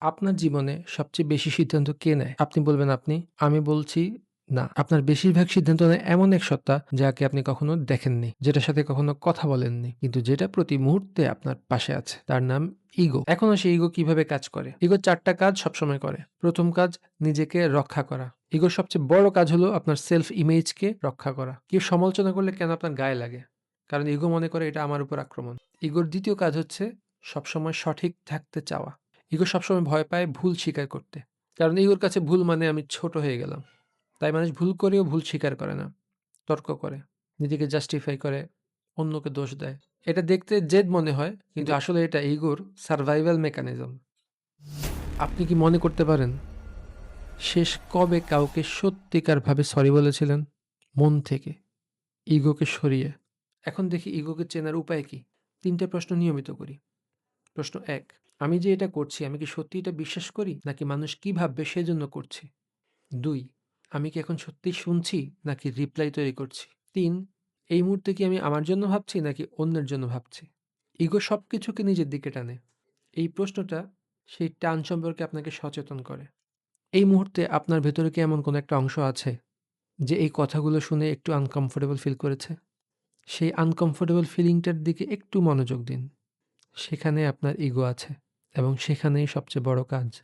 আপনার জীবনে সবচেয়ে বেশি সিদ্ধান্ত কে নেয়? আপনি বলবেন আপনি। আমি বলছি না। আপনার বেশিরভাগ সিদ্ধান্ত নেয় এমন এক সত্তা যাকে আপনি কখনো দেখেননি, যেটার সাথে কখনো কথা বলেননি। কিন্তু যেটা প্রতি মুহূর্তে আপনার পাশে আছে। তার নাম ইগো। এখন আসি ইগো কিভাবে কাজ করে। ইগো ৪ টা কাজ সবসময় করে। ১ম কাজ নিজেকে রক্ষা করা। ইগোর সবচেয়ে বড় কাজ হলো আপনার সেলফ ইমেজকে রক্ষা করা। কেউ সমালোচনা করলে কেন আপনার গায়ে লাগে? কারণ ইগো মনে করে এটা আমার উপর আক্রমণ। ইগোর ২য় কাজ হচ্ছে সবসময় সঠিক থাকতে চাওয়া। ইগো সবসময় ভয় পায় ভুল স্বীকার করতে। কারণ ইগোর কাছে ভুল মানে আমি ছোট হয়ে গেলাম। তাই মানুষ ভুল করেও ভুল স্বীকার করে না। তর্ক করে, নিজেকে জাস্টিফাই করে, অন্যকে দোষ দেয়। এটা দেখতে জেদ মনে হয়, কিন্তু আসলে এটা ইগোর সারভাইভাল মেকানিজম। আপনি কি মনে করতে পারেন শেষ কবে কাউকে সত্যিকারভাবে সরি বলেছিলেন? মন থেকে, ইগোকে সরিয়ে। এখন দেখি ইগোকে চেনার উপায় কি? ৩ টে প্রশ্ন নিয়মিত করি। প্রশ্ন ১, আমি যে এটা করছি আমি কি সত্যি এটা বিশ্বাস করি? নাকি মানুষ কি ভাববে সেজন্য করছি? ২, আমি কি এখন সত্যিই শুনছি নাকি রিপ্লাই তৈরি করছি? ৩, এই মুহূর্তে কি আমি আমার জন্য ভাবছি নাকি অন্যের জন্য ভাবছি? ইগো সবকিছুকে নিজের দিকে টানে। এই প্রশ্নটা সেই টান সম্পর্কে আপনাকে সচেতন করে। এই মুহূর্তে আপনার ভেতরে কি এমন কোনো একটা অংশ আছে যে এই কথাগুলো শুনে একটু আনকমফোর্টেবল ফিল করেছে? সেই আনকমফোর্টেবল ফিলিংটার দিকে একটু মনোযোগ দিন। সেখানে আপনার ইগো আছে এবং সেখানেই সবচেয়ে বড় কাজ।